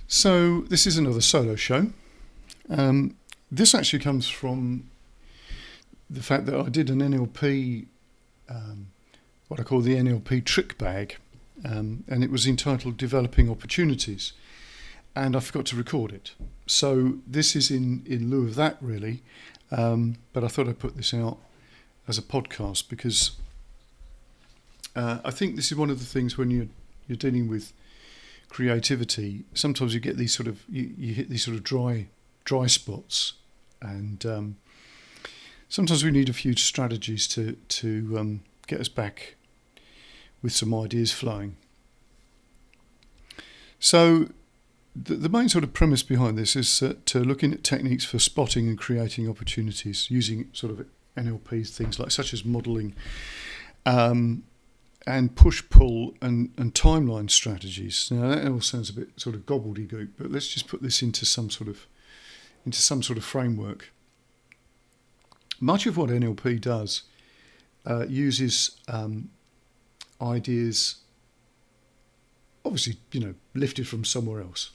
So this is another solo show. This actually comes from the fact that I did an NLP, what I call the NLP trick bag, and it was entitled Developing Opportunities, and I forgot to record it. So this is in lieu of that, really, but I thought I'd put this out as a podcast because I think this is one of the things when you're dealing with creativity. Sometimes you get these sort of you hit these sort of dry spots, and sometimes we need a few strategies to get us back with some ideas flowing. So the main sort of premise behind this is looking at techniques for spotting and creating opportunities using sort of NLP things such as modelling, and push-pull and timeline strategies. Now that all sounds a bit sort of gobbledygook, but let's just put this into some sort of framework. Much of what NLP does uses ideas, obviously, lifted from somewhere else.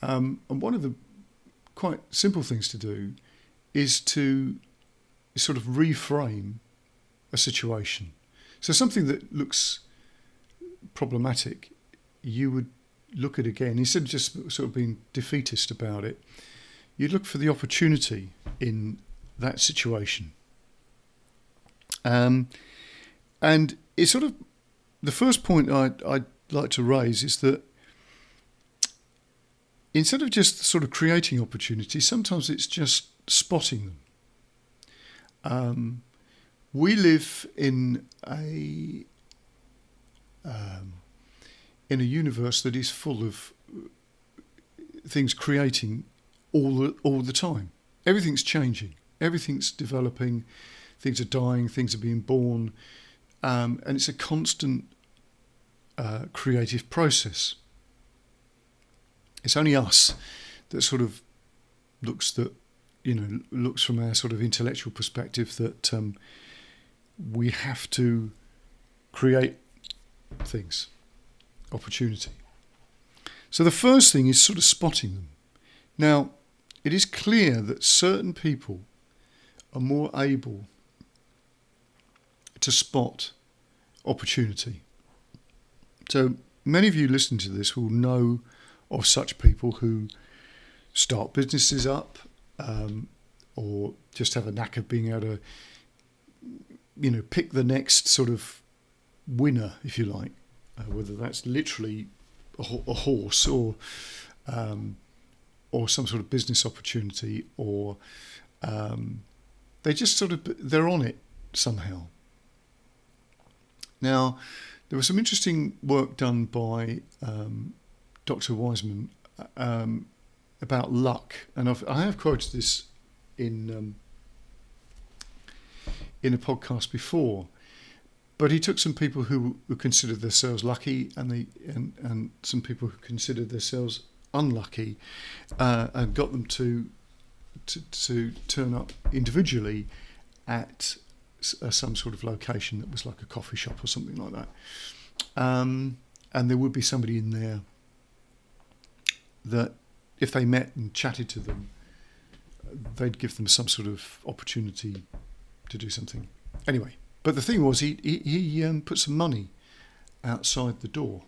And one of the quite simple things to do is to sort of reframe a situation. So something that looks problematic, you would look at again, instead of just sort of being defeatist about it, you'd look for the opportunity in that situation. And it's sort of, the first point I'd like to raise is that instead of just sort of creating opportunities, sometimes it's just spotting them. We live in a universe that is full of things creating all the time. Everything's changing, everything's developing, things are dying, things are being born, and it's a constant creative process. It's only us that sort of looks from our sort of intellectual perspective that we have to create things, opportunity. So the first thing is sort of spotting them. Now, it is clear that certain people are more able to spot opportunity. So many of you listening to this will know of such people who start businesses up, or just have a knack of being able to pick the next sort of winner, if you like, whether that's literally a horse or some sort of business opportunity, or they just sort of, they're on it somehow. Now, there was some interesting work done by Dr. Wiseman about luck, and I have quoted this in a podcast before, but he took some people who considered themselves lucky and some people who considered themselves unlucky, and got them to turn up individually at some sort of location that was like a coffee shop or something like that, and there would be somebody in there that if they met and chatted to them, they'd give them some sort of opportunity to do something. Anyway, but the thing was, he put some money outside the door,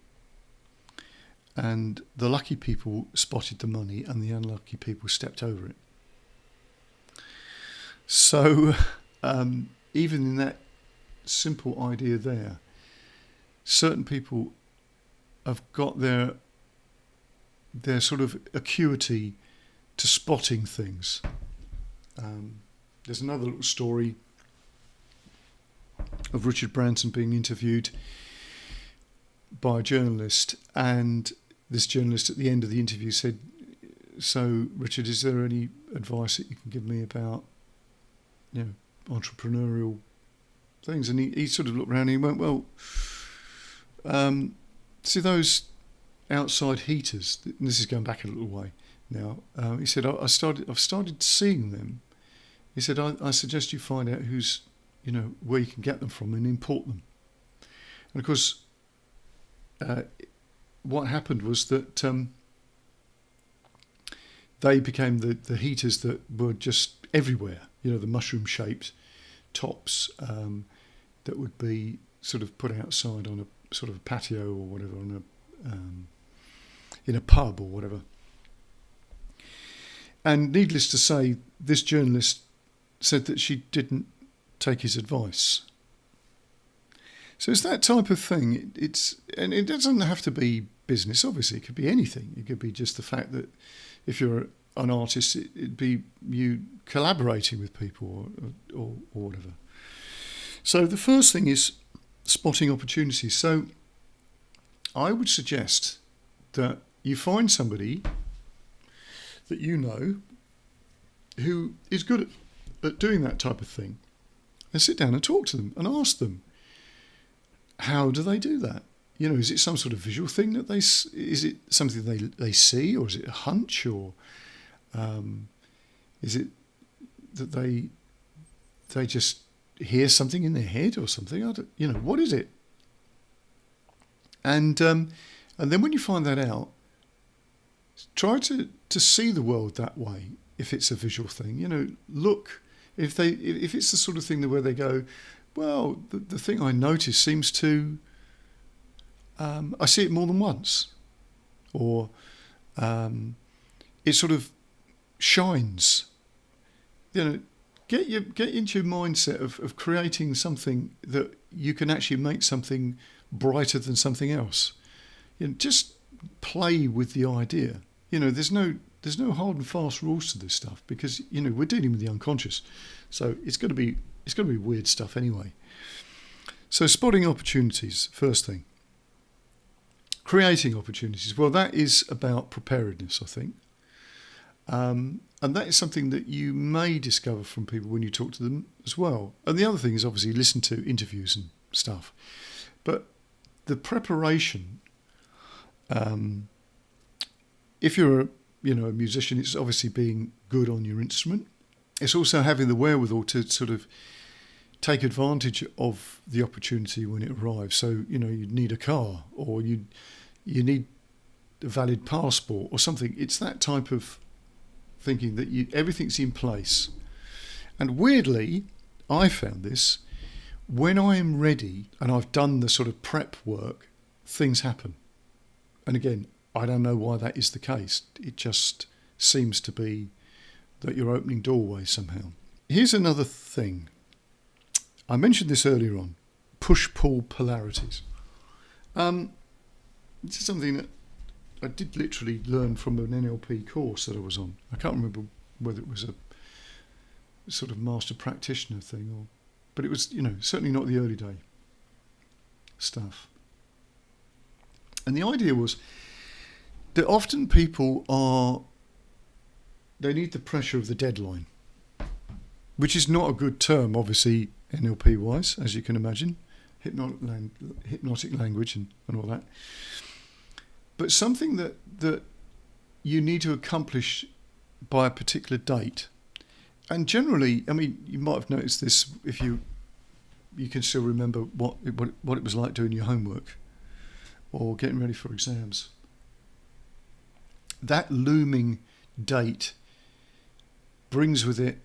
and the lucky people spotted the money and the unlucky people stepped over it. So even in that simple idea there, certain people have got their sort of acuity to spotting things. There's another little story of Richard Branson being interviewed by a journalist, and this journalist at the end of the interview said, "So, Richard, is there any advice that you can give me about, entrepreneurial things?" And he sort of looked around and he went, "Well, see those outside heaters?" And this is going back a little way now. He said, I've started seeing them. He said, I suggest you find out where you can get them from and import them." And of course, what happened was that they became the heaters that were just everywhere. The mushroom-shaped tops that would be sort of put outside on a sort of a patio or whatever, in a pub or whatever. And needless to say, this journalist said that she didn't take his advice. So it's that type of thing. And it doesn't have to be business, obviously. It could be anything. It could be just the fact that if you're an artist, it'd be you collaborating with people or whatever. So the first thing is spotting opportunities. So I would suggest that you find somebody that you know who is good at doing that type of thing, and sit down and talk to them and ask them, how do they do that? Is it some sort of visual thing that is it something they see, or is it a hunch, or is it that they just hear something in their head or something? What is it? And then when you find that out, try to see the world that way. If it's a visual thing, look, if it's the sort of thing where they go, well, the thing I notice seems to, I see it more than once, or it sort of shines. Get into your mindset of creating something that you can actually make something brighter than something else. Just play with the idea. There's no hard and fast rules to this stuff, because we're dealing with the unconscious, so it's going to be weird stuff anyway. So spotting opportunities, first thing. Creating opportunities, well, that is about preparedness, I think, and that is something that you may discover from people when you talk to them as well. And the other thing is obviously listen to interviews and stuff, but the preparation. If you're a musician, it's obviously being good on your instrument. It's also having the wherewithal to sort of take advantage of the opportunity when it arrives. So, you need a car, or you need a valid passport or something. It's that type of thinking that everything's in place. And weirdly, I found this, when I am ready and I've done the sort of prep work, things happen. And again, I don't know why that is the case. It just seems to be that you're opening doorways somehow. Here's another thing. I mentioned this earlier on. Push-pull polarities. This is something that I did literally learn from an NLP course that I was on. I can't remember whether it was a sort of master practitioner thing, but it was, certainly not the early day stuff. And the idea was that often people they need the pressure of the deadline, which is not a good term, obviously, NLP-wise, as you can imagine, hypnotic language and all that. But something that you need to accomplish by a particular date. And generally, you might have noticed this if you can still remember what it was like doing your homework or getting ready for exams. That looming date brings with it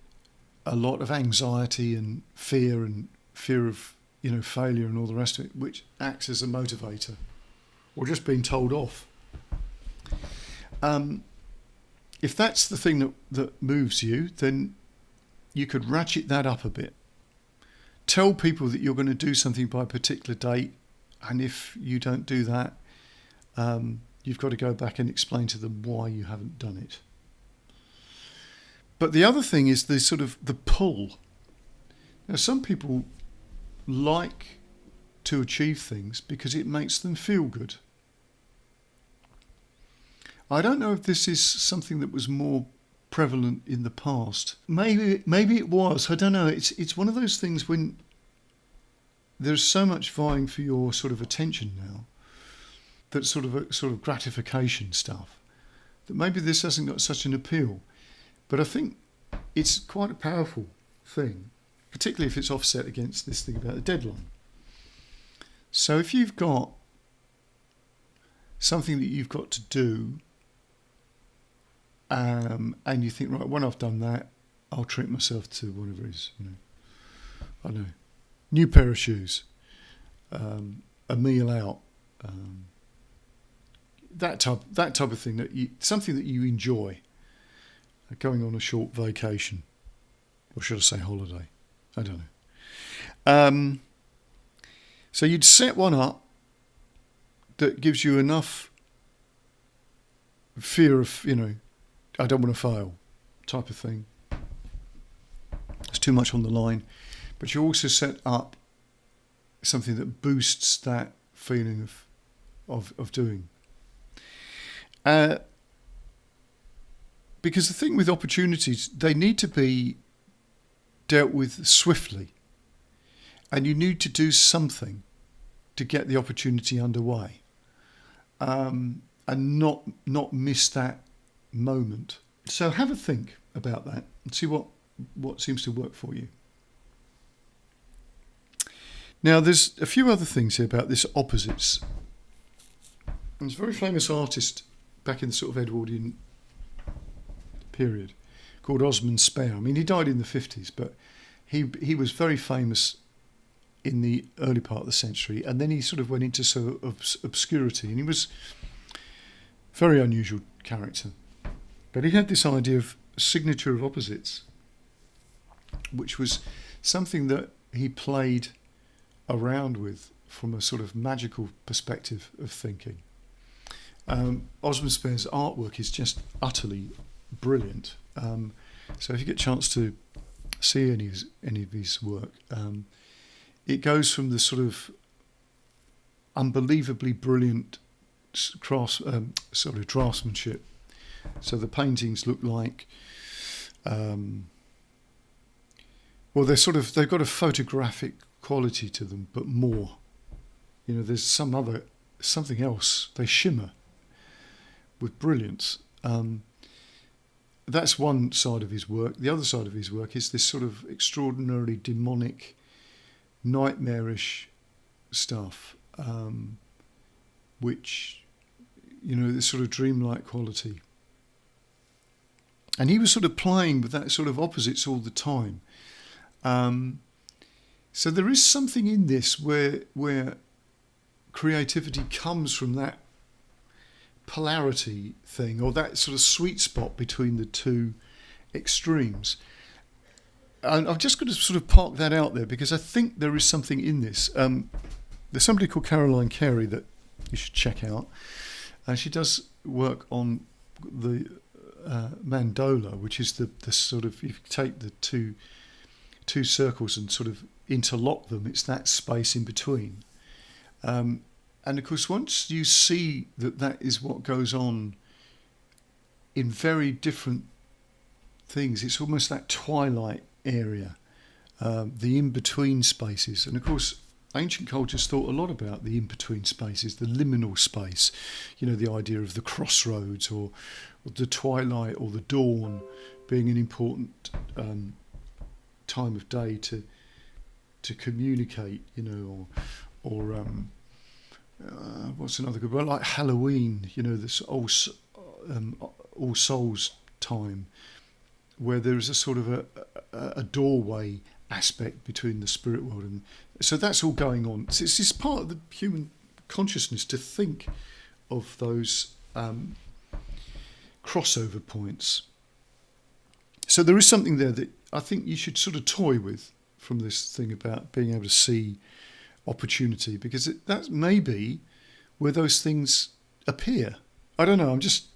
a lot of anxiety and fear of failure and all the rest of it, which acts as a motivator, or just being told off. If that's the thing that moves you, then you could ratchet that up a bit. Tell people that you're going to do something by a particular date, and if you don't do that, you've got to go back and explain to them why you haven't done it. But the other thing is the sort of the pull. Now, some people like to achieve things because it makes them feel good. I don't know if this is something that was more prevalent in the past. Maybe it was. I don't know. It's one of those things when there's so much vying for your sort of attention now, that sort of gratification stuff, that maybe this hasn't got such an appeal. But I think it's quite a powerful thing, particularly if it's offset against this thing about the deadline. So if you've got something that you've got to do, and you think, right, when I've done that, I'll treat myself to whatever it is, I don't know, new pair of shoes, a meal out, that type of thing, something that you enjoy, going on a short vacation, or should I say holiday? I don't know. So you'd set one up that gives you enough fear of, I don't want to fail type of thing. It's too much on the line. But you also set up something that boosts that feeling of doing. Because the thing with opportunities, they need to be dealt with swiftly. And you need to do something to get the opportunity underway. And not miss that moment. So have a think about that and see what seems to work for you. Now, there's a few other things here about this opposites. There's a very famous artist back in the sort of Edwardian period called Osman Spare. I mean, he died in the 50s, but he was very famous in the early part of the century, and then he sort of went into sort of obscurity, and he was a very unusual character. But he had this idea of signature of opposites, which was something that he played around with from a sort of magical perspective of thinking. Osman Spare's artwork is just utterly brilliant. So if you get a chance to see any of his work, it goes from the sort of unbelievably brilliant draftsmanship. So the paintings look like, they've got a photographic quality to them, but more. There's something else. They shimmer with brilliance. That's one side of his work. The other side of his work is this sort of extraordinarily demonic, nightmarish stuff, which, this sort of dreamlike quality. And he was sort of playing with that sort of opposites all the time. So there is something in this where creativity comes from that polarity thing, or that sort of sweet spot between the two extremes. And I've just got to sort of park that out there because I think there is something in this. There's somebody called Caroline Carey that you should check out. She does work on the mandola, which is the sort of, if you take the two circles and sort of interlock them, it's that space in between. And of course, once you see that is what goes on in very different things, it's almost that twilight area, the in-between spaces. And of course, ancient cultures thought a lot about the in-between spaces, the liminal space, the idea of the crossroads or the twilight or the dawn being an important time of day to communicate, or what's another good one? Like Halloween, this All Souls time, where there is a sort of a doorway aspect between the spirit world, and so that's all going on. It's part of the human consciousness to think of those crossover points. So there is something there that I think you should sort of toy with from this thing about being able to see opportunity, because that may be where those things appear. I don't know, I'm just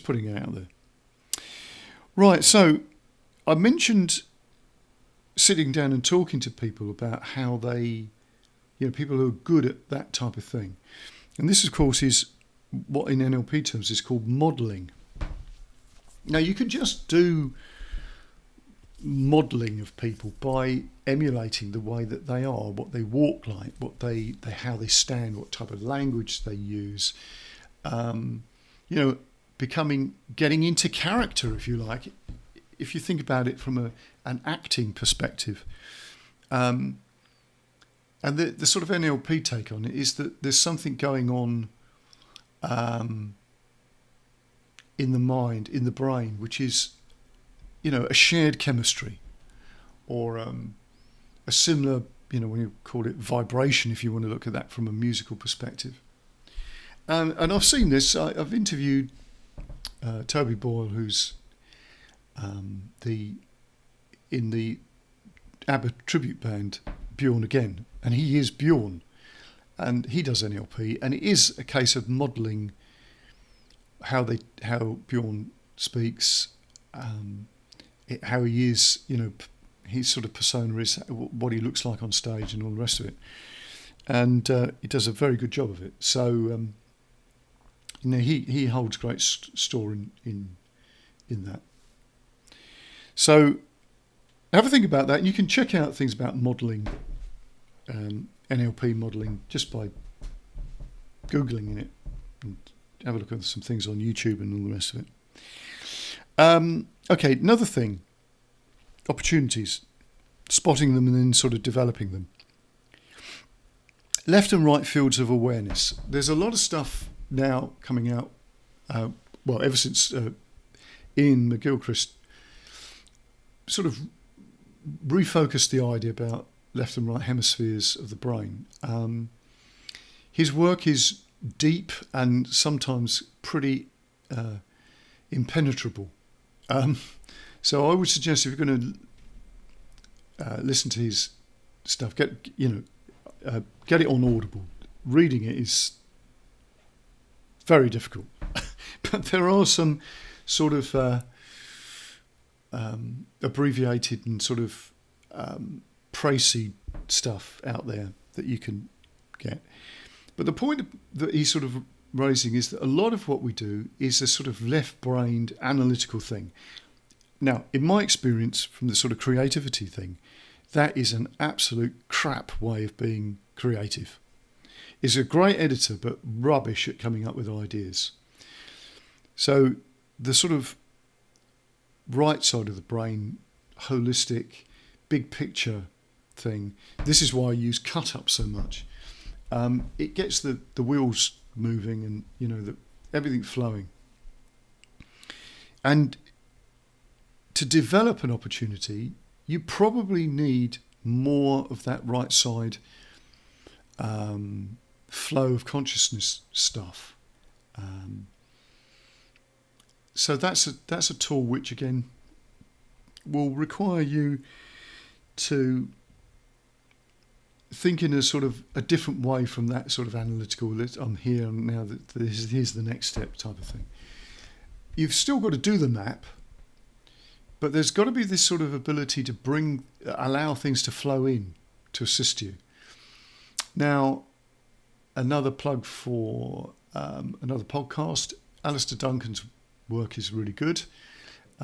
putting it out there. Right, so I mentioned sitting down and talking to people about how they, people who are good at that type of thing. And this, of course, is what in NLP terms is called modelling. Now, you can just do modelling of people by emulating the way that they are, what they walk like, how they stand, what type of language they use. Getting into character, if you like, if you think about it from an acting perspective. And the sort of NLP take on it is that there's something going on in the mind, in the brain, which is, a shared chemistry, or a similar, when you call it vibration, if you want to look at that from a musical perspective. And I've seen this. I've interviewed Toby Boyle, who's in the ABBA tribute band Bjorn Again, and he is Bjorn, and he does NLP, and it is a case of modelling how Bjorn speaks, how he is, his sort of persona is, what he looks like on stage, and all the rest of it. And he does a very good job of it. So he holds great store in that. So have a think about that. You can check out things about modelling, NLP modelling, just by Googling it, and have a look at some things on YouTube and all the rest of it. Okay, another thing, opportunities, spotting them and then sort of developing them. Left and right fields of awareness. There's a lot of stuff now coming out, ever since Ian McGilchrist sort of refocused the idea about left and right hemispheres of the brain. His work is deep and sometimes pretty impenetrable. So I would suggest, if you're going to listen to his stuff, get it on Audible. Reading it is very difficult, but there are some sort of abbreviated and sort of précis stuff out there that you can get. But the point that he's sort of raising is that a lot of what we do is a sort of left-brained analytical thing. Now, in my experience from the sort of creativity thing, that is an absolute crap way of being creative. He's a great editor, but rubbish at coming up with ideas. So the sort of right side of the brain, holistic, big picture thing, this is why I use cut-up so much. It gets the wheels moving and, everything flowing. And to develop an opportunity, you probably need more of that right side flow of consciousness stuff. So that's a tool which, again, will require you to think in a sort of a different way from that sort of analytical, I'm here and now, that here's the next step type of thing. You've still got to do the map, but there's got to be this sort of ability to allow things to flow in to assist you. Now, another plug for another podcast. Alistair Duncan's work is really good.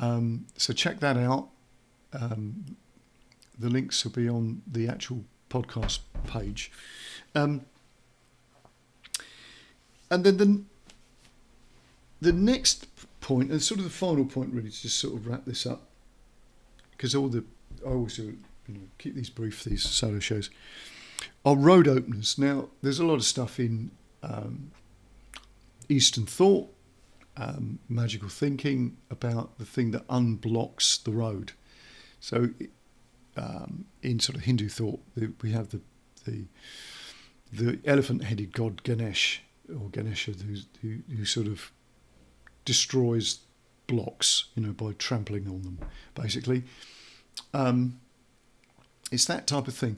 So check that out. The links will be on the actual podcast page. And then the next point, and sort of the final point really, to just sort of wrap this up, because I always do, keep these brief, these solo shows, are road openers. Now, there's a lot of stuff in Eastern thought, magical thinking, about the thing that unblocks the road. So in sort of Hindu thought, we have the elephant-headed god Ganesh, or Ganesha, who sort of destroys blocks, by trampling on them, basically. It's that type of thing.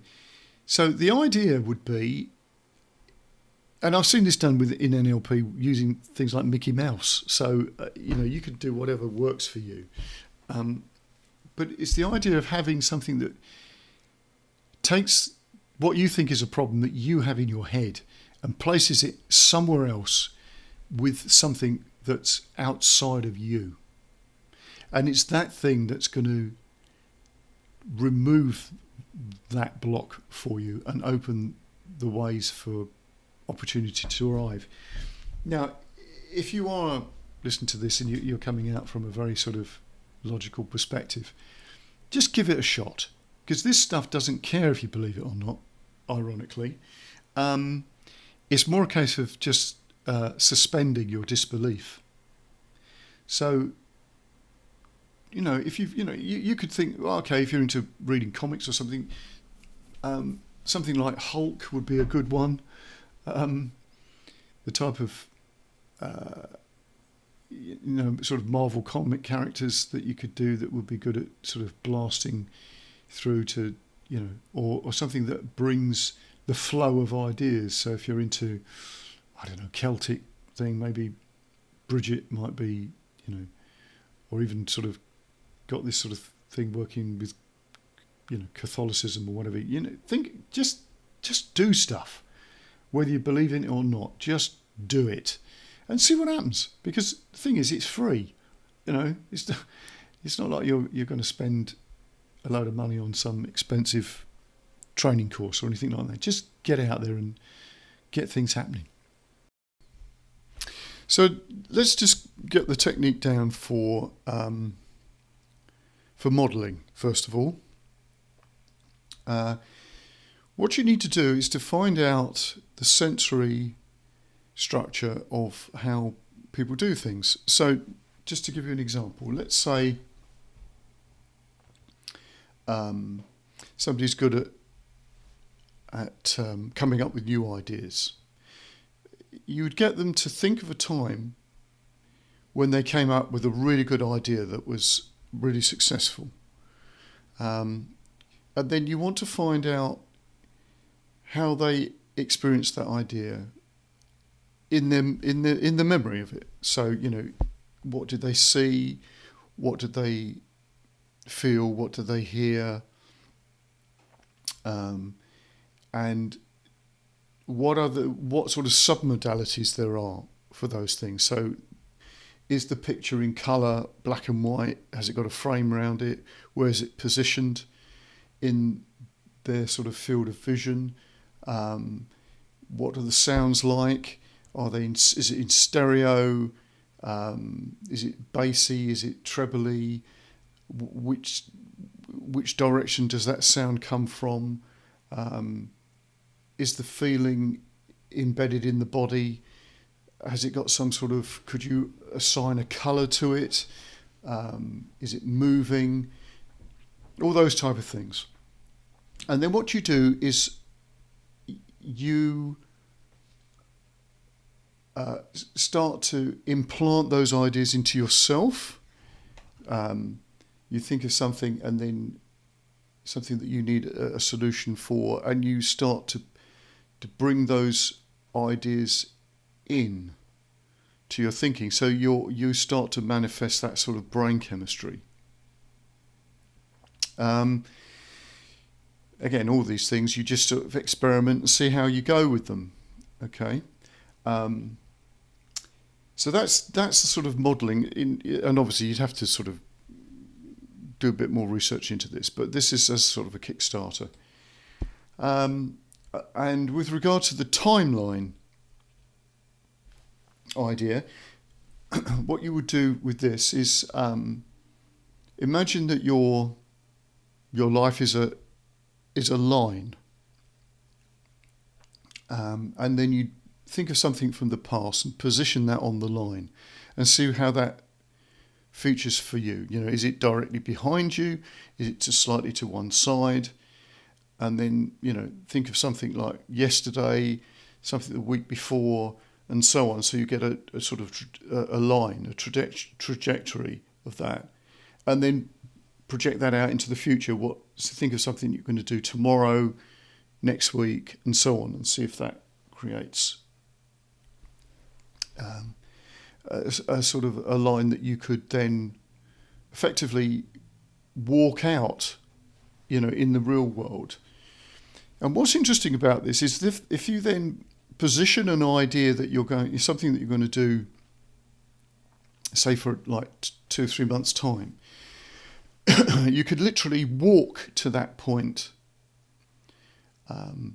So the idea would be, and I've seen this done in NLP using things like Mickey Mouse. So, you can do whatever works for you. But it's the idea of having something that takes what you think is a problem that you have in your head and places it somewhere else with something that's outside of you. And it's that thing that's going to remove that block for you and open the ways for opportunity to arrive. Now, if you are listening to this and you're coming out from a very sort of logical perspective, just give it a shot, because this stuff doesn't care if you believe it or not, ironically. It's more a case of just suspending your disbelief. So, if you could think, well, okay, if you're into reading comics or something, something like Hulk would be a good one. The type of sort of Marvel comic characters that you could do that would be good at sort of blasting through to, or something that brings the flow of ideas. So if you're into, I don't know, Celtic thing, maybe Bridget might be, or even sort of got this sort of thing working with, Catholicism or whatever. Think, just do stuff, whether you believe in it or not. Just do it, and see what happens. Because the thing is, it's free. It's not like you're going to spend a load of money on some expensive training course or anything like that. Just get out there and get things happening. So let's just get the technique down for modelling, first of all. What you need to do is to find out the sensory structure of how people do things. So just to give you an example, let's say somebody's good at coming up with new ideas. You would get them to think of a time when they came up with a really good idea that was really successful. And then you want to find out how they experienced that idea in the memory of it. So, what did they see? What did they feel? What did they hear? And what sort of submodalities there are for those things. So is the picture in colour, black and white? Has it got a frame around it? Where is it positioned in their sort of field of vision? What are the sounds like? Is it in stereo? Is it bassy? Is it trebly? Which direction does that sound come from? Is the feeling embedded in the body? Has it got some sort of, could you assign a colour to it? Is it moving? All those type of things. And then what you do is you start to implant those ideas into yourself. You think of something, and then something that you need a solution for, and you start to bring those ideas in to your thinking. So you start to manifest that sort of brain chemistry. Again, all these things, you just sort of experiment and see how you go with them. Okay. So that's the sort of modelling, and obviously you'd have to sort of do a bit more research into this, but this is as sort of a Kickstarter. And with regard to the timeline idea, what you would do with this is imagine that your life is a line, and then you think of something from the past and position that on the line and see how that features for you. Is it directly behind you? Is it slightly to one side? And then, think of something like yesterday, something the week before, and so on. So you get a sort of a line, a trajectory of that. And then project that out into the future. So think of something you're going to do tomorrow, next week, and so on, and see if that creates a sort of a line that you could then effectively walk out, in the real world. And what's interesting about this is if you then position an idea that something that you're going to do, say for like 2 or 3 months' time. You could literally walk to that point in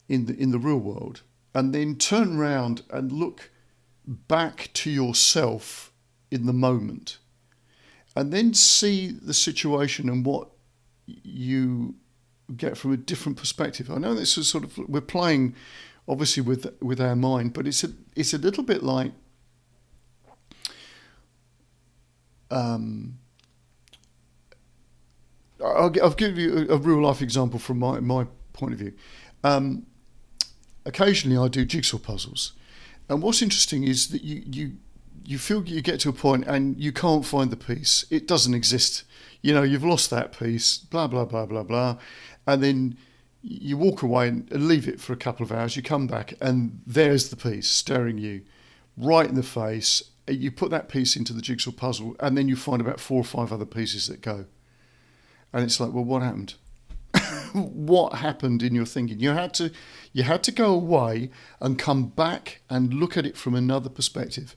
the real world, and then turn around and look back to yourself in the moment, and then see the situation and what you get from a different perspective. I know this is sort of, we're playing obviously with our mind, but it's a little bit like I'll give you a real life example from my point of view. Occasionally I do jigsaw puzzles, and what's interesting is that you feel you get to a point and you can't find the piece. It doesn't exist. You've lost that piece, blah, blah, blah, blah, blah. And then you walk away and leave it for a couple of hours. You come back and there's the piece staring you right in the face. You put that piece into the jigsaw puzzle, and then you find about 4 or 5 other pieces that go. And it's like, well, what happened? What happened in your thinking? You had to go away and come back and look at it from another perspective.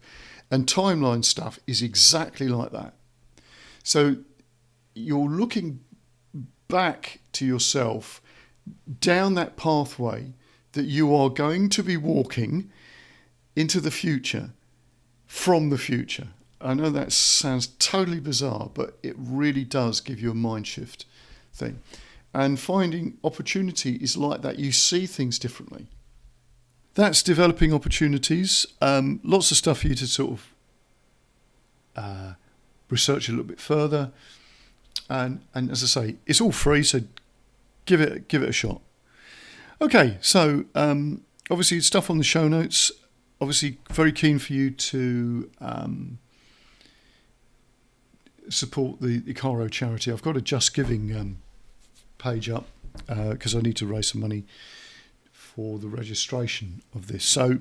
And timeline stuff is exactly like that. So you're looking back to yourself down that pathway that you are going to be walking into the future from the future. I know that sounds totally bizarre, but it really does give you a mind shift thing. And finding opportunity is like that. You see things differently. That's developing opportunities. Lots of stuff for you to sort of research a little bit further. And as I say, it's all free, so give it a shot. Okay, so obviously stuff on the show notes. Obviously, very keen for you to support the Icaro charity. I've got a Just Giving page up because I need to raise some money for the registration of this. So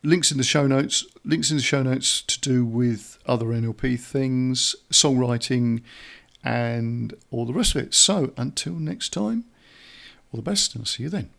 links in the show notes to do with other NLP things, songwriting, and all the rest of it. So until next time, all the best, and I'll see you then.